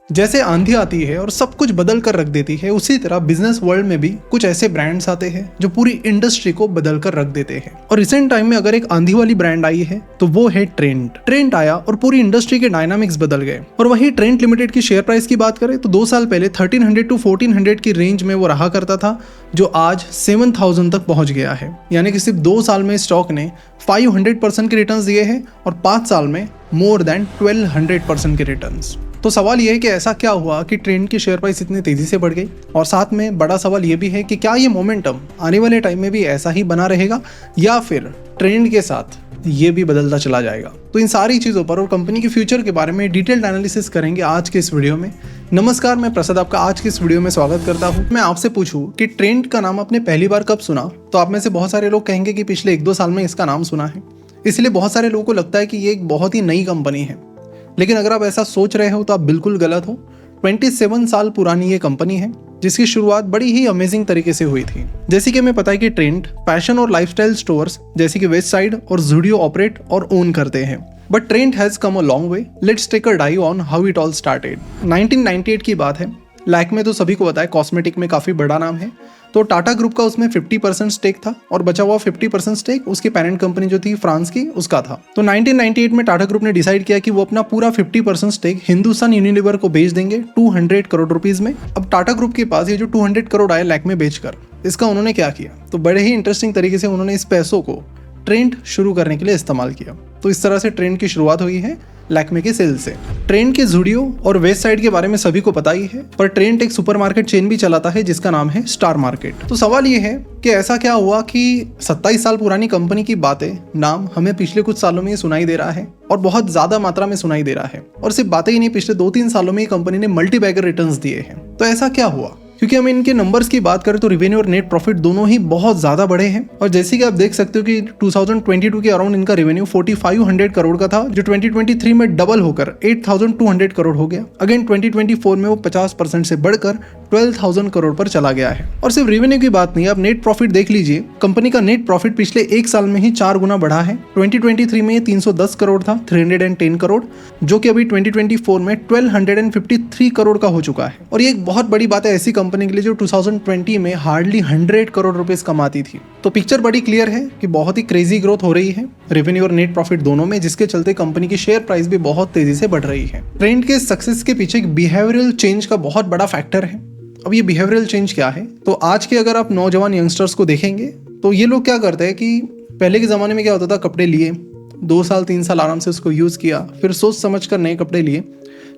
जैसे आंधी आती है और सब कुछ बदल कर रख देती है, उसी तरह बिजनेस वर्ल्ड में भी कुछ ऐसे ब्रांड्स आते हैं जो पूरी इंडस्ट्री को बदल कर रख देते हैं। और रिसेंट टाइम में अगर एक आंधी वाली ब्रांड आई है तो वो है ट्रेंट। ट्रेंट आया और पूरी इंडस्ट्री के डायनामिक्स बदल गए। और वही ट्रेंट लिमिटेड की शेयर प्राइस की बात करें तो 2 साल पहले 1300 to 1400 की रेंज में वो रहा करता था, जो आज 7000 तक पहुंच गया है। यानी कि सिर्फ 2 साल में स्टॉक ने 500% के रिटर्न्स दिए हैं और 5 साल में मोर देन 1200% के रिटर्न्स। तो सवाल यह है कि ऐसा क्या हुआ कि ट्रेंड की शेयर प्राइस इतनी तेजी से बढ़ गई। और साथ में बड़ा सवाल यह भी है कि क्या ये मोमेंटम आने वाले टाइम में भी ऐसा ही बना रहेगा या फिर ट्रेंड के साथ ये भी बदलता चला जाएगा। तो इन सारी चीज़ों पर और कंपनी के फ्यूचर के बारे में डिटेल्ड एनालिसिस करेंगे आज के इस वीडियो में। नमस्कार, मैं प्रसाद आपका आज के इस वीडियो में स्वागत करता हूँ। मैं आपसे पूछूं कि ट्रेंड का नाम आपने पहली बार कब सुना, तो आप में से बहुत सारे लोग कहेंगे कि पिछले 1-2 साल में इसका नाम सुना है। इसलिए बहुत सारे लोगों को लगता है कि ये एक बहुत ही नई कंपनी है। लेकिन अगर आप ऐसा सोच रहे हो तो आप बिल्कुल गलत हो। 27 साल पुरानी ये कंपनी है जिसकी शुरुआत बड़ी ही अमेजिंग तरीके से हुई थी। जैसे कि हमें पता है कि ट्रेंड फैशन और लाइफस्टाइल स्टोर्स जैसे कि वेस्ट साइड और ज़ूडियो ऑपरेट और ओन करते हैं। But trend has come a long way. Let's take a dive on how it all started. 1998 की बात है। लैक्मे तो सभी को पता है कॉस्मेटिक में काफ़ी बड़ा नाम है। तो टाटा ग्रुप का उसमें 50% स्टेक था और बचा हुआ 50% स्टेक उसकी पेरेंट कंपनी जो थी फ्रांस की उसका था। तो 1998 में टाटा ग्रुप ने डिसाइड किया कि वो अपना पूरा 50% स्टेक हिंदुस्तान यूनिलीवर को बेच देंगे 200 करोड़ रुपीस में। अब टाटा ग्रुप के पास ये जो 200 करोड़ आए लैक्मे बेचकर, इसका उन्होंने क्या किया, तो बड़े ही इंटरेस्टिंग तरीके से उन्होंने इस पैसों को ट्रेंड शुरू करने के लिए इस्तेमाल किया। तो इस तरह से ट्रेंड की शुरुआत हुई है लैक्मे के सेल से। ट्रेंड के ज़ूडियो और वेस्ट साइड के बारे में सभी को पता ही है, पर ट्रेंड एक सुपरमार्केट चेन भी चलाता है जिसका नाम है स्टार मार्केट। तो सवाल ये है कि ऐसा क्या हुआ कि 27 साल पुरानी कंपनी की बातें, नाम हमें पिछले कुछ सालों में सुनाई दे रहा है और बहुत ज्यादा मात्रा में सुनाई दे रहा है। और सिर्फ बातें ही नहीं, पिछले 2-3 सालों में कंपनी ने मल्टी बैगर रिटर्न्स दिए हैं। तो ऐसा क्या हुआ, क्योंकि हम इनके नंबर्स की बात करें तो रेवेन्यू और नेट प्रॉफिट दोनों ही बहुत ज़्यादा बड़े हैं। और जैसे कि आप देख सकते हो कि 2022 के अराउंड इनका रेवेन्यू 4500 करोड़ का था, जो 2023 में डबल होकर 8200 करोड़ हो गया। अगेन 2024 में वो 50% से बढ़कर 12,000 करोड़ पर चला गया है। और सिर्फ रेवेन्यू की बात नहीं, आप नेट प्रॉफिट देख लीजिए। कंपनी का नेट प्रॉफिट पिछले 1 साल में ही 4 गुना बढ़ा है। 2023 में ये 310 करोड़ था, 310 करोड़, जो कि अभी 2024 में 1253 करोड़ का हो चुका है। और ये एक बहुत बड़ी बात है ऐसी कंपनी के लिए जो 2020 में हार्डली 100 करोड़ रुपए कमाती थी। तो पिक्चर बड़ी क्लियर है कि बहुत ही क्रेजी ग्रोथ हो रही है रेवेन्यू और नेट प्रॉफिट दोनों में, जिसके चलते कंपनी की शेयर प्राइस भी बहुत तेजी से बढ़ रही है। ट्रेंड के सक्सेस के पीछे एक बिहेवियरल चेंज का बहुत बड़ा फैक्टर है। अब ये बिहेवियरल चेंज क्या है, तो आज के अगर आप नौजवान यंगस्टर्स को देखेंगे तो ये लोग क्या करते हैं कि पहले के ज़माने में क्या होता था, कपड़े लिए 2 साल 3 साल आराम से उसको यूज़ किया, फिर सोच समझ कर नए कपड़े लिए।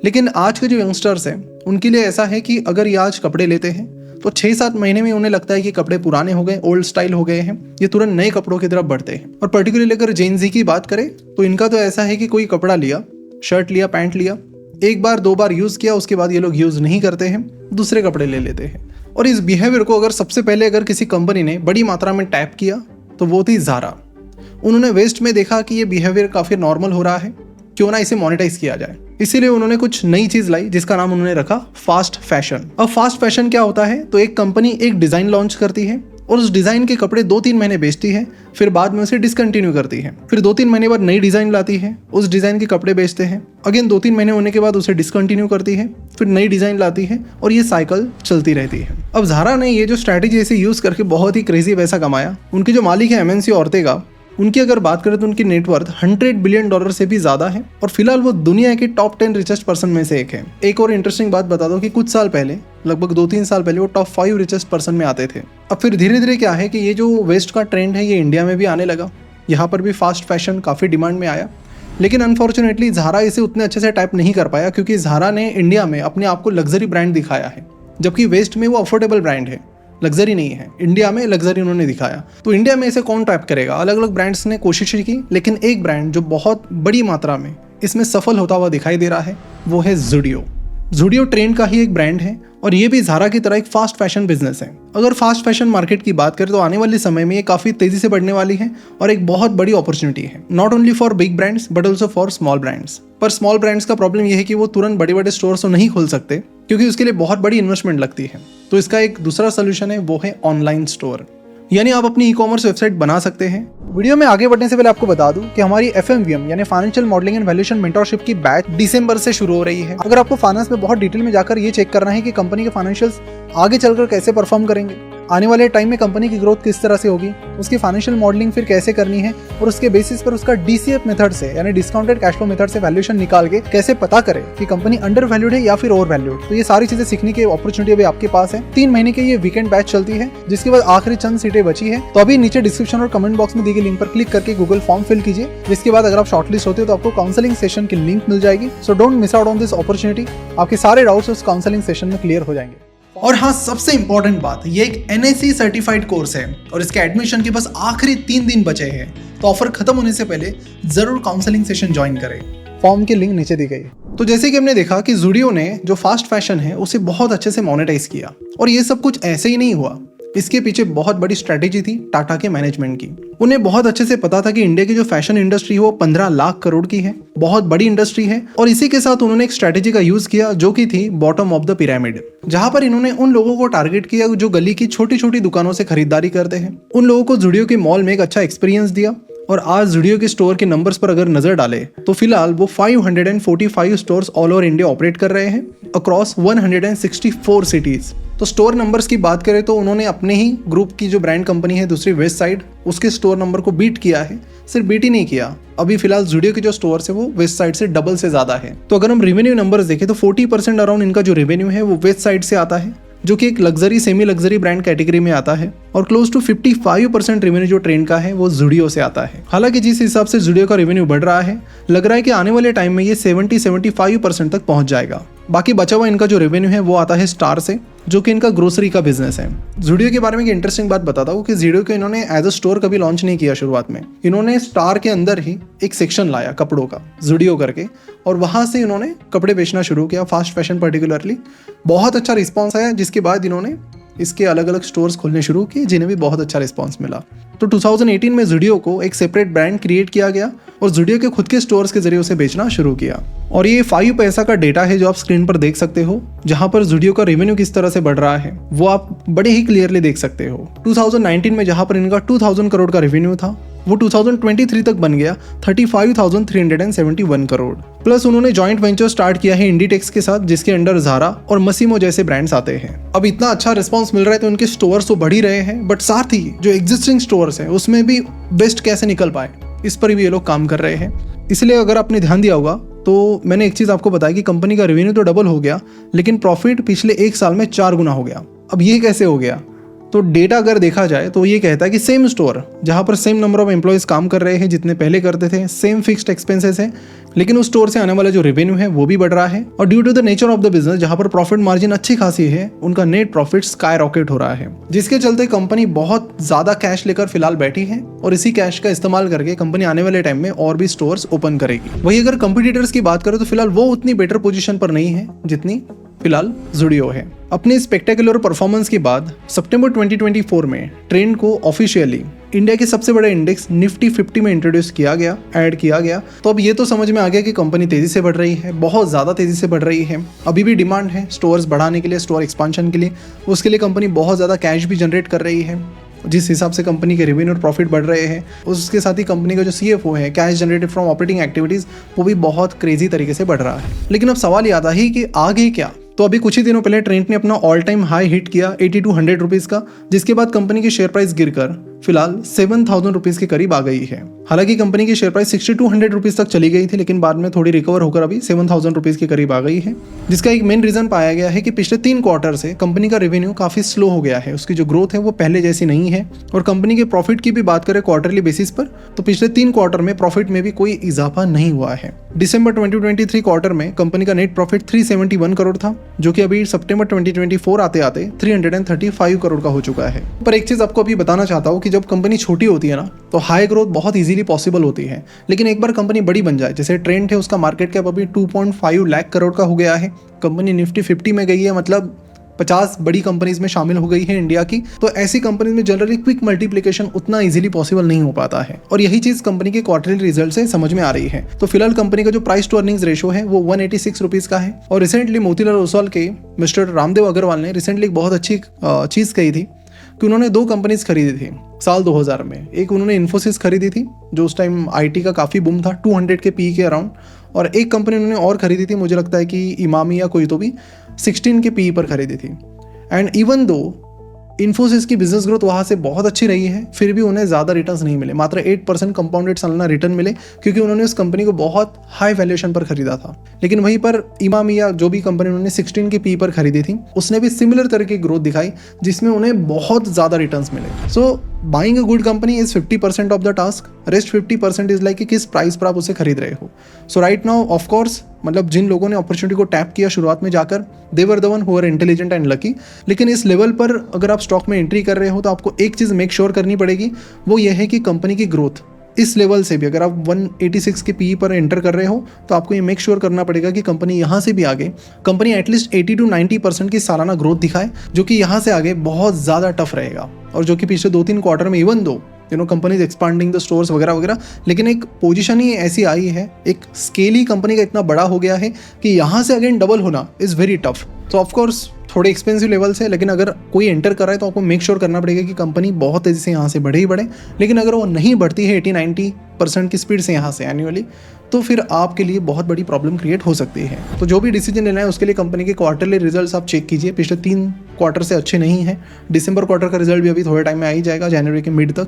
लेकिन आज के जो यंगस्टर्स हैं उनके लिए ऐसा है कि अगर ये आज कपड़े लेते हैं तो 6-7 महीने में उन्हें लगता है कि कपड़े पुराने हो गए, ओल्ड स्टाइल हो गए हैं, ये तुरंत नए कपड़ों की तरफ बढ़ते हैं। और पर्टिकुलरली अगर जेन ज़ी की बात करें तो इनका तो ऐसा है कि कोई कपड़ा लिया, शर्ट लिया, पैंट लिया, 1 बार 2 बार यूज़ किया, उसके बाद ये लोग यूज़ नहीं करते हैं, दूसरे कपड़े ले लेते हैं। और इस बिहेवियर को अगर सबसे पहले अगर किसी कंपनी ने बड़ी मात्रा में टैप किया तो वो थी ज़ारा। उन्होंने वेस्ट में देखा कि ये बिहेवियर काफ़ी नॉर्मल हो रहा है, क्यों ना इसे मोनेटाइज किया जाए। इसीलिए उन्होंने कुछ नई चीज़ लाई जिसका नाम उन्होंने रखा फास्ट फैशन। अब फास्ट फैशन क्या होता है, तो एक कंपनी एक डिज़ाइन लॉन्च करती है और उस डिज़ाइन के कपड़े 2-3 महीने बेचती है, फिर बाद में उसे डिसकंटिन्यू करती है, फिर 2-3 महीने बाद नई डिज़ाइन लाती है, उस डिज़ाइन के कपड़े बेचते हैं, अगेन 2-3 महीने होने के बाद उसे डिसकंटिन्यू करती है, फिर नई डिज़ाइन लाती है और ये साइकिल चलती रहती है। अब ज़ारा ने ये जो स्ट्रैटेजी इसे यूज़ करके बहुत ही क्रेजी पैसा कमाया। उनके जो मालिक है MNC ऑर्टेगा, उनकी अगर बात करें तो उनकी नेटवर्थ $100 बिलियन से भी ज़्यादा है और फिलहाल वो दुनिया के टॉप 10 रिचेस्ट पर्सन में से एक है। एक और इंटरेस्टिंग बात बता दो कि कुछ साल पहले, लगभग 2-3 साल पहले, वो टॉप 5 रिचेस्ट पर्सन में आते थे। अब फिर धीरे धीरे क्या है कि ये जो वेस्ट का ट्रेंड है ये इंडिया में भी आने लगा। यहाँ पर भी फास्ट फैशन काफ़ी डिमांड में आया, लेकिन अनफॉर्चुनेटली ज़ारा इसे उतने अच्छे से टाइप नहीं कर पाया, क्योंकि ज़ारा ने इंडिया में अपने आप को लग्जरी ब्रांड दिखाया है, जबकि वेस्ट में वो अफोर्डेबल ब्रांड है, लग्जरी नहीं है। इंडिया में लग्जरी उन्होंने दिखाया। तो इंडिया में इसे कौन टैप करेगा, अलग अलग ब्रांड्स ने कोशिश की, लेकिन एक ब्रांड जो बहुत बड़ी मात्रा में इसमें सफल होता हुआ दिखाई दे रहा है वो है ज़ूडियो। ज़ूडियो ट्रेंड का ही एक ब्रांड है और ये भी ज़ारा की तरह एक फास्ट फैशन बिजनेस है। अगर फास्ट फैशन मार्केट की बात करें तो आने वाले समय में ये काफ़ी तेज़ी से बढ़ने वाली है और एक बहुत बड़ी अपॉर्चुनिटी है, not only for big brands but also for small brands. पर स्मॉल ब्रांड्स का प्रॉब्लम ये है कि वो तुरंत बड़े बड़े स्टोर्स तो नहीं खोल सकते, क्योंकि उसके लिए बहुत बड़ी इन्वेस्टमेंट लगती है। तो इसका एक दूसरा सोल्यूशन है, वो है ऑनलाइन स्टोर। यानी आप अपनी ई-कॉमर्स वेबसाइट बना सकते हैं। वीडियो में आगे बढ़ने से पहले आपको बता दूं कि हमारी FMVM यानी financial modelling and valuation mentorship की बैच दिसंबर से शुरू हो रही है। अगर आपको फाइनेंस में बहुत डिटेल में जाकर ये चेक करना है कि कंपनी के फाइनेंशियल्स आगे चलकर कैसे परफॉर्म करेंगे, आने वाले टाइम में कंपनी की ग्रोथ किस तरह से होगी, उसकी फाइनेंशियल मॉडलिंग फिर कैसे करनी है और उसके बेसिस पर उसका DCF मेथड से यानी डिस्काउंटेड कैश फ्लो मेथड से वैल्यूएशन निकाल के कैसे पता करें कि कंपनी अंडर वैल्यूड है या फिर ओवर वैल्यूड, तो ये सारी चीजें सीखने की अपॉर्चुनिटी अभी आपके पास है। 3 महीने की ये वीकेंड बैच चलती है, जिसके बाद आखिरी चंद सीटें बची है। तो अभी नीचे डिस्क्रिप्शन और कमेंट बॉक्स में दी गई लिंक पर क्लिक करके गूगल फॉर्म फिल कीजिए, जिसके बाद अगर आप शॉर्टलिस्ट होते हो तो आपको काउंसलिंग सेशन की लिंक मिल जाएगी। So don't miss out on this opportunity. आपके सारे डाउट्स उस काउंसलिंग सेशन में क्लियर हो जाएंगे। और हाँ, सबसे इंपॉर्टेंट बात, ये एक NIC सर्टिफाइड कोर्स है और इसके एडमिशन के बस आखिरी 3 दिन बचे हैं, तो ऑफर खत्म होने से पहले जरूर काउंसलिंग सेशन ज्वाइन करें। फॉर्म की लिंक नीचे दी गई है। तो जैसे कि हमने देखा कि ज़ूडियो ने जो फास्ट फैशन है उसे बहुत अच्छे से मोनेटाइज किया, और ये सब कुछ ऐसे ही नहीं हुआ। इसके पीछे बहुत बड़ी स्ट्रेटेजी थी टाटा के मैनेजमेंट की। उन्हें बहुत अच्छे से पता था कि इंडिया की जो फैशन इंडस्ट्री है वो 15 लाख करोड़ की है, बहुत बड़ी इंडस्ट्री है, और इसी के साथ उन्होंने एक स्ट्रेटेजी का यूज किया जो कि थी बॉटम ऑफ द पिरामिड, जहां पर इन्होंने उन लोगों को टारगेट किया जो गली की छोटी छोटी दुकानों से खरीदारी करते हैं। उन लोगों को ज़ूडियो के मॉल में एक अच्छा एक्सपीरियंस दिया, और आज ज़ूडियो के स्टोर के नंबर्स पर अगर नजर डाले तो फिलहाल वो 545 stores all over India operate कर रहे हैं अक्रॉस 164 सिटीज। तो स्टोर नंबर्स की बात करें तो उन्होंने अपने ही ग्रुप की जो ब्रांड कंपनी है दूसरी वेस्ट साइड, उसके स्टोर नंबर को बीट किया है। सिर्फ बीट ही नहीं किया, अभी फिलहाल ज़ूडियो के जो स्टोर्स है वो वेस्ट साइड से डबल से ज्यादा है। तो अगर हम रेवेन्यू नंबर्स देखें तो 40% अराउंड इनका जो रेवेन्यू है वो वेस्ट साइड से आता है, जो कि एक luxury semi luxury brand category में आता है, और क्लोज टू 55% रेवेन्यू जो ट्रेंड का है वो ज़ूडियो से आता है। हालांकि जिस हिसाब से ज़ूडियो का रेवेन्यू बढ़ रहा है, लग रहा है कि आने वाले टाइम में ये 70-75% तक पहुंच जाएगा। बाकी बचा हुआ इनका जो रेवेन्यू है वो आता है स्टार से, जो कि इनका ग्रोसरी का बिजनेस है। ज़ूडियो के बारे में एक इंटरेस्टिंग बात बताता हूँ कि ज़ूडियो को इन्होंने एज अ स्टोर कभी लॉन्च नहीं किया शुरुआत में। इन्होंने स्टार के अंदर ही एक सेक्शन लाया कपड़ों का, ज़ूडियो करके, और वहाँ से इन्होंने कपड़े बेचना शुरू किया, फास्ट फैशन पर्टिकुलरली। बहुत अच्छा रिस्पॉन्स आया, जिसके बाद इन्होंने इसके अलग अलग स्टोर्स खोलने शुरू किए, जिन्हें भी बहुत अच्छा रिस्पॉन्स मिला। तो 2018 में ज़ूडियो को एक सेपरेट ब्रांड क्रिएट किया गया और ज़ूडियो के खुद के स्टोर्स के जरिए उसे बेचना शुरू किया। और ये 5 पैसा का डेटा है जो आप स्क्रीन पर देख सकते हो, जहां पर ज़ूडियो का रेवेन्यू किस तरह से बढ़ रहा है वो आप बड़े ही क्लियरली देख सकते हो। 2019 में जहां पर इनका 2000 करोड़ का रेवेन्यू था, वो 2023 तक बन गया 35,371 करोड़। प्लस उन्होंने जॉइंट वेंचर स्टार्ट किया है इंडीटेक्स के साथ, जिसके अंडर ज़ारा और मसीमो जैसे ब्रांड्स आते हैं। अब इतना अच्छा रिस्पॉन्स मिल रहा है तो उनके स्टोर्स तो बढ़ ही रहे हैं, बट साथ ही जो एग्जिस्टिंग स्टोर्स है उसमें भी बेस्ट कैसे निकल पाए, इस पर भी ये लोग काम कर रहे हैं। इसलिए अगर आपने ध्यान दिया होगा तो मैंने एक चीज़ आपको बताई कि कंपनी का रेवेन्यू तो डबल हो गया, लेकिन प्रॉफिट पिछले 1 साल में 4 गुना हो गया। अब ये कैसे हो गया? तो डेटा अगर देखा जाए तो ये कहता है कि सेम स्टोर जहाँ पर सेम नंबर ऑफ एम्प्लॉयज़ काम कर रहे हैं जितने पहले करते थे, सेम फिक्स्ड एक्सपेंसेस हैं, लेकिन उस स्टोर से आने वाला जो रेवेन्यू है वो भी बढ़ रहा है। और due to the nature of the business, जहाँ पर प्रॉफिट मार्जिन अच्छी खासी है, उनका नेट प्रॉफिट स्काई रॉकेट हो रहा है, जिसके चलते कंपनी बहुत ज़्यादा कैश लेकर फिलहाल बैठी है, और इसी कैश का इस्तेमाल करके कंपनी आने वाले टाइम में और भी स्टोर्स ओपन करेगी। वही अगर कंपटीटर्स की बात करें तो फिलहाल वो उतनी बेटर पोजीशन पर नहीं है जितनी फिलहाल ज़ूडियो है। अपने स्पेक्टेकुलर परफॉर्मेंस के बाद सितंबर 2024 में ट्रेंड को ऑफिशियली इंडिया के सबसे बड़े इंडेक्स निफ्टी 50 में इंट्रोड्यूस किया गया, ऐड किया गया। तो अब ये तो समझ में आ गया कि कंपनी तेजी से बढ़ रही है, बहुत ज़्यादा तेजी से बढ़ रही है। अभी भी डिमांड है स्टोर्स बढ़ाने के लिए, स्टोर एक्सपांशन के लिए, उसके लिए कंपनी बहुत ज़्यादा कैश भी जनरेट कर रही है। जिस हिसाब से कंपनी के रेवेन्यू और प्रॉफिट बढ़ रहे हैं, उसके साथ ही कंपनी का जो CFO है, cash generated from operating activities, वो भी बहुत क्रेजी तरीके से बढ़ रहा है। लेकिन अब सवाल ये आता है कि आगे क्या? तो अभी कुछ ही दिनों पहले ट्रेंड ने अपना ऑल टाइम हाई हिट किया 8200 रुपीज़ का, जिसके बाद कंपनी की शेयर प्राइस गिरकर फिलहाल 7000 रुपीज़ के करीब आ गई है। हालांकि कंपनी की शेयर प्राइस 6200 रुपीज़ तक चली गई थी, लेकिन बाद में थोड़ी रिकवर होकर अभी 7000 रुपीज़ के करीब आ गई है, जिसका एक मेन रीज़न पाया गया है कि पिछले 3 क्वार्टर से कंपनी का रेवेन्यू काफ़ी स्लो हो गया है, उसकी जो ग्रोथ है वो पहले जैसी नहीं है। और कंपनी के प्रॉफिट की भी बात करें क्वार्टरली बेसिस पर, तो पिछले 3 क्वार्टर में प्रॉफिट में भी कोई इजाफा नहीं हुआ है। दिसंबर 2023 क्वार्टर में कंपनी का नेट प्रॉफिट 371 करोड़ था, जो कि अभी सितंबर 2024 आते आते 335 करोड़ का हो चुका है। पर एक चीज़ आपको अभी बताना चाहता हूँ कि जब कंपनी छोटी होती है ना, तो हाई ग्रोथ बहुत इजीली पॉसिबल होती है, लेकिन एक बार कंपनी बड़ी बन जाए, जैसे ट्रेंड है, उसका मार्केट कैप अभी 2.5 लाख करोड़ का हो गया है, कंपनी निफ्टी 50 में गई है, मतलब 50 बड़ी कंपनीज में शामिल हो गई है इंडिया की। तो ऐसी कंपनीज में जनरली क्विक मल्टीप्लिकेशन उतना इजीली पॉसिबल नहीं हो पाता है, और यही चीज कंपनी के क्वार्टरली रिजल्ट से समझ में आ रही है। तो फिलहाल कंपनी का जो प्राइस टू अर्निंग्स रेशो है वो 186 रुपीज का है। और रिसेंटली मोतीलाल ओसवाल के मिस्टर रामदेव अग्रवाल ने रिसेंटली एक बहुत अच्छी चीज कही थी, कि उन्होंने 2 कंपनीज खरीदी थी साल 2000 में। एक उन्होंने इन्फोसिस खरीदी थी जो उस टाइम आईटी का काफ़ी बूम था, 200 के पी के अराउंड, और एक कंपनी उन्होंने और खरीदी थी, मुझे लगता है कि इमामी या कोई तो भी 16 के पी पर खरीदी थी। एंड इवन दो इन्फोसिस की बिजनेस ग्रोथ वहाँ से बहुत अच्छी रही है, फिर भी उन्हें ज़्यादा रिटर्न्स नहीं मिले, मात्र 8% कंपाउंडेड सालाना रिटर्न मिले, क्योंकि उन्होंने उस कंपनी को बहुत हाई वैल्यूएशन पर खरीदा था। लेकिन वहीं पर इमामी या जो भी कंपनी उन्होंने 16 के पी पर खरीदी थी, उसने भी सिमिलर तरह की ग्रोथ दिखाई जिसमें उन्हें बहुत ज़्यादा रिटर्न्स मिले। So buying a good company is 50% of the task, rest 50% is like कि किस प्राइस पर आप उसे खरीद रहे हो। सो राइट नाउ ऑफ कोर्स मतलब जिन लोगों ने अपॉर्चुनिटी को टैप किया शुरुआत में जाकर, they were the one who are intelligent and lucky. लेकिन इस लेवल पर अगर आप स्टॉक में एंट्री कर रहे हो तो आपको एक चीज़ मेक श्योर करनी पड़ेगी, वो ये है कि कंपनी की ग्रोथ इस लेवल से भी, अगर आप 186 के पी पर एंटर कर रहे हो तो आपको ये मेक श्योर करना पड़ेगा कि कंपनी यहाँ से भी आगे, कंपनी एटलीस्ट 80 to 90% की सालाना ग्रोथ दिखाए, जो कि यहाँ से आगे बहुत ज़्यादा टफ रहेगा। और जो कि पिछले 2-3 क्वार्टर में even though companies expanding the stores वगैरह वगैरह, लेकिन एक पोजीशन ही ऐसी आई है, एक स्केल ही कंपनी का इतना बड़ा हो गया है कि यहाँ से अगेन डबल होना इज़ वेरी टफ। तो ऑफकोर्स थोड़े एक्सपेंसिव लेवल से, लेकिन अगर कोई एंटर कर रहा है तो आपको मेक श्योर करना पड़ेगा कि कंपनी बहुत तेज़ी से यहाँ से बढ़े ही बढ़े। लेकिन अगर वो नहीं बढ़ती है 80-90% की स्पीड से यहाँ से एनुअली, तो फिर आपके लिए बहुत बड़ी प्रॉब्लम क्रिएट हो सकती है। तो जो भी डिसीजन लेना है उसके लिए कंपनी के क्वार्टरली रिजल्ट्स आप चेक कीजिए। पिछले 3 क्वार्टर से अच्छे नहीं हैं। दिसंबर क्वार्टर का रिजल्ट भी अभी थोड़े टाइम में आ ही जाएगा, जनवरी के मिड तक,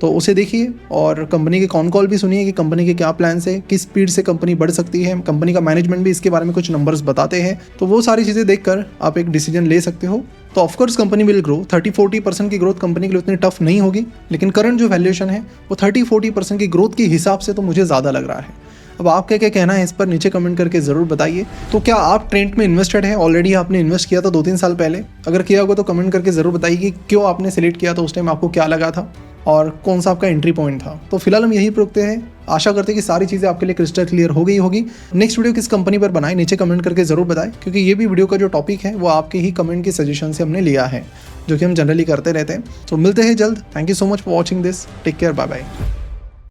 तो उसे देखिए। और कंपनी के कॉन कॉल भी सुनिए कि कंपनी के क्या प्लान्स है, किस स्पीड से कंपनी बढ़ सकती है। कंपनी का मैनेजमेंट भी इसके बारे में कुछ नंबर्स बताते हैं, तो वो सारी चीज़ें देखकर आप एक डिसीजन ले सकते हो। तो ऑफकोर्स कंपनी विल ग्रो, 30-40% की ग्रोथ कंपनी के लिए उतनी टफ नहीं होगी, लेकिन करंट जो वैल्यूएशन है वो 30-40% की ग्रोथ के हिसाब से तो मुझे ज़्यादा लग रहा है। अब आपका क्या कहना है इस पर नीचे कमेंट करके ज़रूर बताइए। तो क्या आप ट्रेंड में इन्वेस्टेड है, ऑलरेडी आपने इन्वेस्ट किया था 2-3 साल पहले? अगर किया होगा तो कमेंट करके ज़रूर बताइए कि क्यों आपने सेलेक्ट किया था, उस टाइम आपको क्या लगा था और कौन सा आपका एंट्री पॉइंट था। तो फिलहाल हम यही रुकते हैं, आशा करते हैं कि सारी चीज़ें आपके लिए क्रिस्टल क्लियर हो गई होगी। नेक्स्ट वीडियो किस कंपनी पर बनाए नीचे कमेंट करके ज़रूर बताएं, क्योंकि ये भी वीडियो का जो टॉपिक है वो आपके ही कमेंट के सजेशन से हमने लिया है, जो कि हम जनरली करते रहते हैं। तो मिलते हैं जल्द। Thank you so much for watching this. Take care, bye bye.